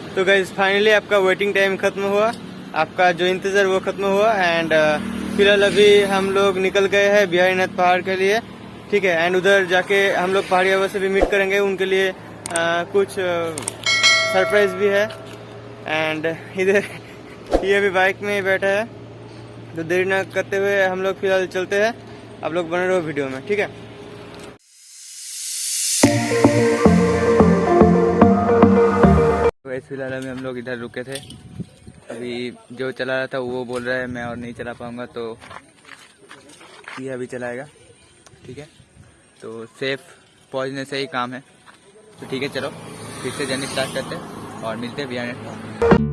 तो guys finally आपका waiting time खत्म हुआ, आपका जो इंतजार वो खत्म हुआ। एंड फिलहाल अभी हम लोग निकल गए हैं बिहारीनाथ पहाड़ के लिए, ठीक है। एंड उधर जाके हम लोग पहाड़ी बाबा से भी मीट करेंगे, उनके लिए कुछ सरप्राइज भी है। एंड इधर ये अभी बाइक में ही बैठा है, तो देरी न करते हुए हम लोग फिलहाल चलते हैं। आप लोग बने रहो वीडियो में, ठीक है। वैसे फिलहाल अभी हम लोग इधर रुके थे, अभी जो चला रहा था वो बोल रहा है मैं और नहीं चला पाऊंगा, तो ये अभी चलाएगा, ठीक है। तो सेफ पहुंचने से ही काम है, तो ठीक है चलो फिर से जर्नी स्टार्ट करते हैं और मिलते हैं बिहारीनाथ।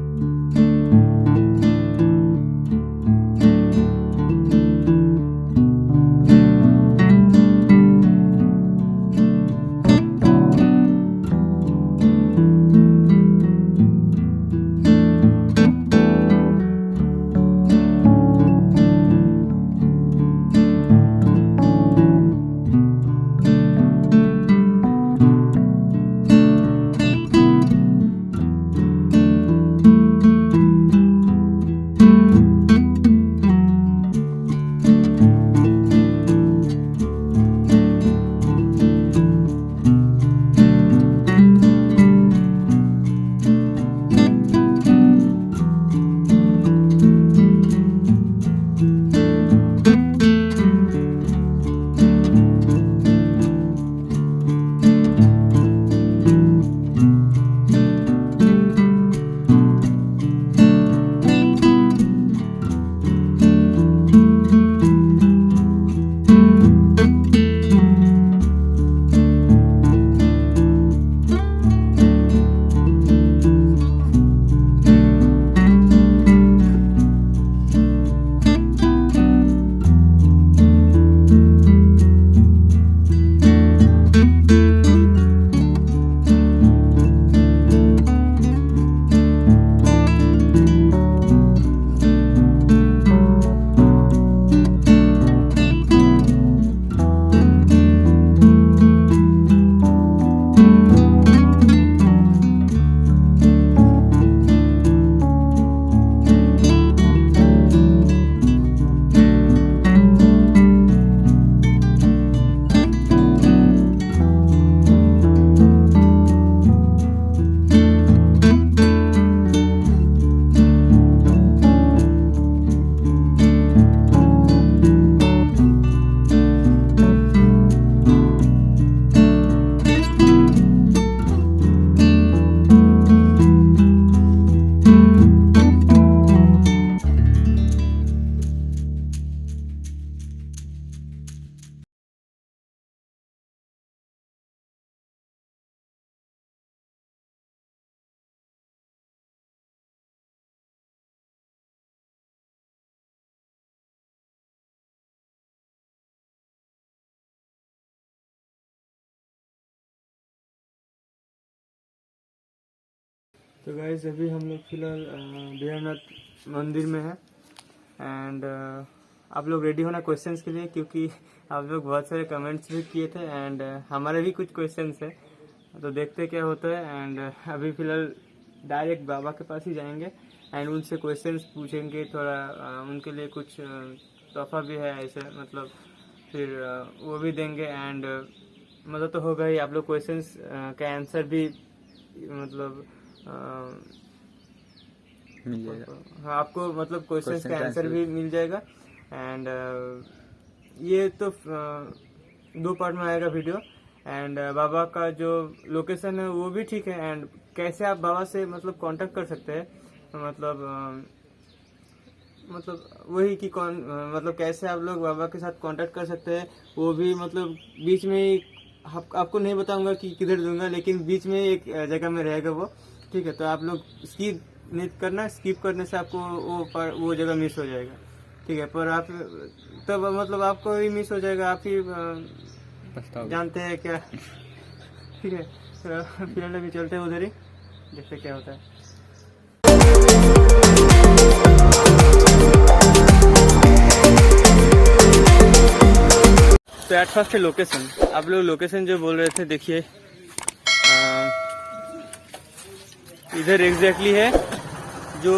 तो गाइस अभी हम लोग फिलहाल बिहारीनाथ मंदिर में हैं। एंड आप लोग रेडी होना क्वेश्चंस के लिए, क्योंकि आप लोग बहुत सारे कमेंट्स भी किए थे। एंड हमारे भी कुछ क्वेश्चंस है, तो देखते क्या होता है। एंड अभी फिलहाल डायरेक्ट बाबा के पास ही जाएंगे एंड उनसे क्वेश्चंस पूछेंगे, थोड़ा उनके लिए कुछ तोहफा भी है ऐसे, मतलब फिर वो भी देंगे। एंड मतलब तो होगा ही, आप लोग क्वेश्चंस का आंसर भी मतलब मिल जाएगा। हाँ, आपको मतलब क्वेश्चंस का आंसर भी मिल जाएगा। एंड ये तो 2 पार्ट में आएगा वीडियो। एंड बाबा का जो लोकेशन है वो भी ठीक है। एंड कैसे आप बाबा से मतलब कांटेक्ट कर सकते हैं, मतलब वही कि कौन मतलब कैसे आप लोग बाबा के साथ कांटेक्ट कर सकते हैं, वो भी मतलब बीच में ही आपको नहीं बताऊंगा कि किधर दूंगा, लेकिन बीच में एक जगह में रहेगा वो, ठीक है। तो आप लोग स्किप नहीं करना, स्किप करने से आपको वो जगह मिस हो जाएगा, ठीक है। पर आप तब मतलब आपको ही मिस हो जाएगा, आप ही जानते हैं क्या, ठीक है। तो फिलहाल अभी चलते हैं उधर ही, देखते क्या होता है। तो एट फर्स्ट लोकेशन, आप लोग लोकेशन जो बोल रहे थे, देखिए इधर एग्जैक्टली है जो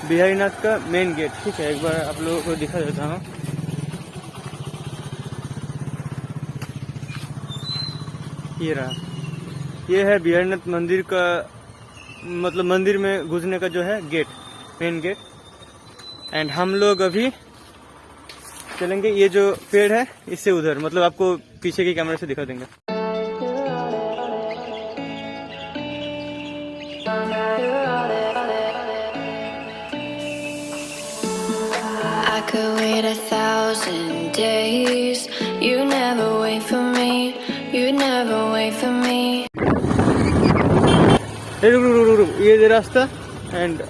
बिहारीनाथ का मेन गेट। ठीक है, एक बार आप लोगों को दिखा देता हूँ। ये रहा, ये है बिहारीनाथ मंदिर का, मतलब मंदिर में घुसने का जो है गेट, मेन गेट। एंड हम लोग अभी चलेंगे, ये जो पेड़ है इससे उधर, मतलब आपको पीछे की कैमरे से दिखा देंगे। I could wait 1,000 days. You never wait for me. You never wait for me. रुक, ये रास्ता। एंड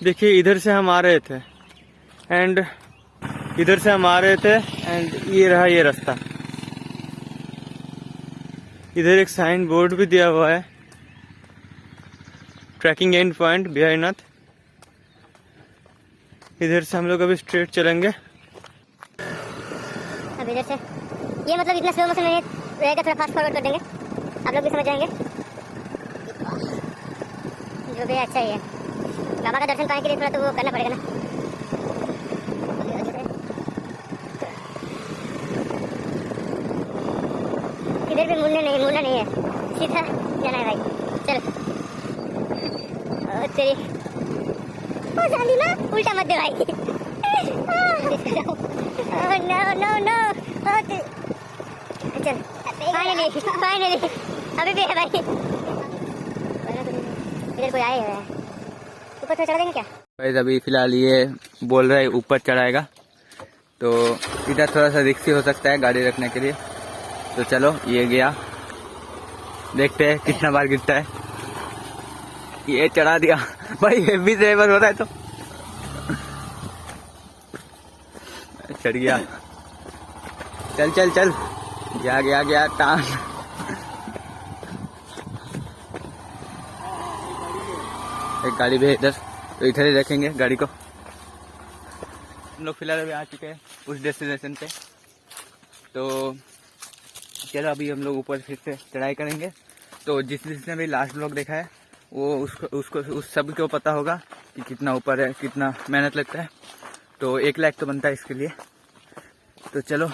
देखिए इधर से हम आ रहे थे, एंड इधर से हम आ रहे थे, एंड ये रहा ये रास्ता। इधर एक साइन बोर्ड भी दिया हुआ है, ट्रैकिंग एंड पॉइंट बिहारीनाथ। इधर से हम लोग अभी स्ट्रेट चलेंगे। अब इधर से ये मतलब इतना स्लो मोशन नहीं रहेगा, थोड़ा फास्ट फॉरवर्ड कर देंगे, आप लोग भी समझ जाएंगे। जो भी अच्छा ही है, बाबा का दर्शन पाने के लिए थोड़ा तो वो करना पड़ेगा ना। इधर भी मुड़ना नहीं है, सीधा जाना है भाई। चलो तेरी ओ जानी ना, उल्टा मत दे भाई। नो चल फाइनली अभी भी है भाई। इधर कोई आए हुए हैं, ऊपर तो चढ़ देंगे क्या? गाइस अभी फिलहाल ये बोल रहा है ऊपर चढ़ाएगा, तो इधर थोड़ा सा रिस्की हो सकता है गाड़ी रखने के लिए। तो चलो ये गया, देखते हैं कितना बार गिरता है। ये चढ़ा दिया भाई, हेवी ड्राइवर हो रहा है तो चढ़ गया। चल चल चल, गया टान। एक गाड़ी भी है इधर, तो इधर ही रखेंगे गाड़ी को। हम लोग फिलहाल अभी आ चुके हैं उस डेस्टिनेशन पे, तो चलो अभी हम लोग ऊपर फिर से चढ़ाई करेंगे। तो जिसने भी लास्ट ब्लॉग देखा है वो उसको उस सब को पता होगा कि कितना ऊपर है, कितना मेहनत लगता है। तो 1 लाख तो बनता है इसके लिए। तो चलो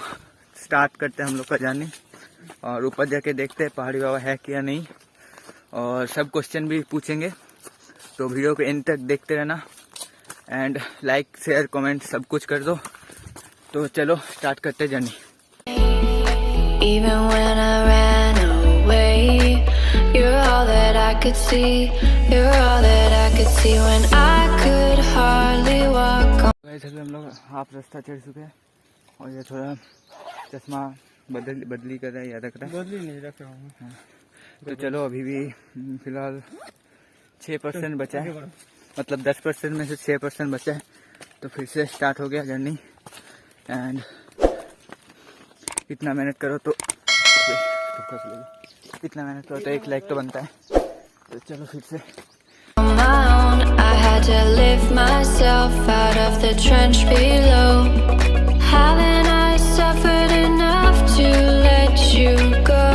स्टार्ट करते हैं हम लोग का जर्नी, और ऊपर जाके देखते हैं पहाड़ी बाबा है क्या नहीं, और सब क्वेश्चन भी पूछेंगे। तो वीडियो को एंड तक देखते रहना, एंड लाइक शेयर कमेंट सब कुछ कर दो। तो चलो स्टार्ट करते हैं journey. Even when I ran away, you're all that I could see. You're all that I could see when I could hardly walk on. Guys अभी हम लोग हाफ रास्ता चढ़ चुके हैं, और ये थोड़ा चश्मा बदली कर रहा है या रख रहा है? बदली नहीं रख रहा हूँ। हाँ। तो चलो अभी भी फिलहाल 6% बचा है, मतलब 10% में से 6% बचा है। तो फिर से स्टार्ट हो गया जर्नी, एंड इतना मेहनत करो तो इतना मेहनत करो तो 1 लाख तो बनता है। तो चलो फिर से। On my own, I had to lift myself out of the trench below. Haven't I suffered enough to let you go?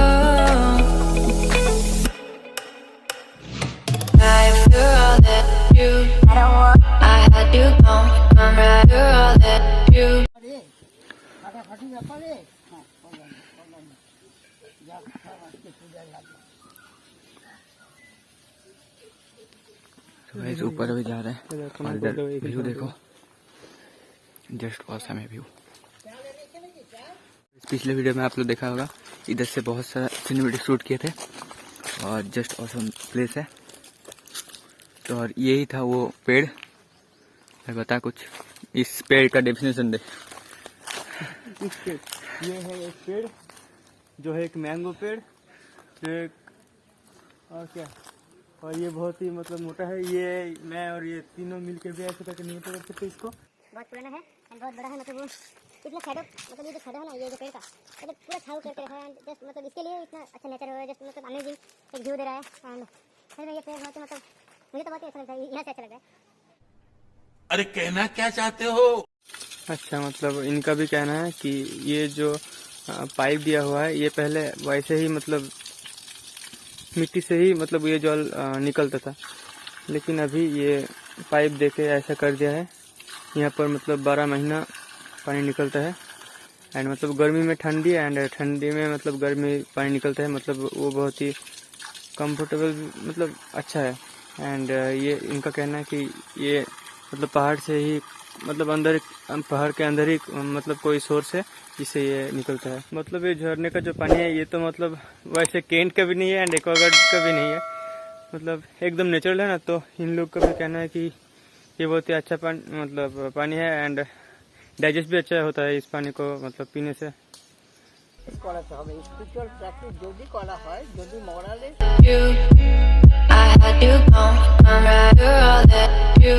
You're all that you, I had you gone right. You're all that you. Guys ऊपर अभी जा रहे हैं, और इधर view देखो, just awesome है view. पिछले वीडियो में आप लोग देखा होगा, इधर से बहुत सारा सिनेमेटिक शूट किए थे, और जस्ट ऑसम प्लेस है। तो और यही था वो पेड़। मैं बता कुछ इस पेड़ का डेफिनेशन दे। इस पेड़, ये है एक पेड़ जो है एक मैंगो पेड़, जो एक और क्या, और ये बहुत ही मतलब मोटा है। ये मैं और ये तीनों मिलकर भी ऐसे करके नहीं पकड़ सकते इसको। बहुत पुराना है और बहुत बड़ा है, मतलब वो इतना शैडो, मतलब ये जो शैडो है ना, ये जो पेड़ का मतलब पूरा छाव करके रखा है। जस्ट मतलब इसके लिए इतना अच्छा नेचर हो रहा है, जस्ट मतलब अमेजिंग एक व्यू दे रहा है। एंड फिर ये पेड़ बहुत ही मतलब मुझे तो बहुत ही अच्छा लगता है, यहाँ से अच्छा लग रहा है। अरे कहना क्या चाहते हो? अच्छा, मतलब इनका भी कहना है कि ये जो पाइप दिया हुआ है ये पहले वैसे ही मतलब मिट्टी से ही मतलब ये जल निकलता था, लेकिन अभी ये पाइप देके ऐसा कर दिया है। यहाँ पर मतलब 12 महीना पानी निकलता है एंड मतलब गर्मी में ठंडी एंड ठंडी में मतलब गर्मी पानी निकलता है, मतलब वो बहुत ही कंफर्टेबल मतलब अच्छा है। एंड ये इनका कहना है कि ये मतलब पहाड़ से ही मतलब अंदर पहाड़ के अंदर ही मतलब कोई सोर्स है जिससे ये निकलता है। मतलब ये झरने का जो पानी है ये तो मतलब वैसे केंट का भी नहीं है एंड एक्वागार्ड का भी नहीं है, मतलब एकदम नेचुरल है ना। तो इन लोग का भी कहना है कि ये बहुत ही अच्छा पानी मतलब पानी है एंड डाइजेस्ट भी अच्छा होता है इस पानी को मतलब पीने से। করাতে হবে স্পিরিচুয়াল প্র্যাকটিস যদি করা হয়, যদি মরালে You, I had you gone, I'm right, you're all that you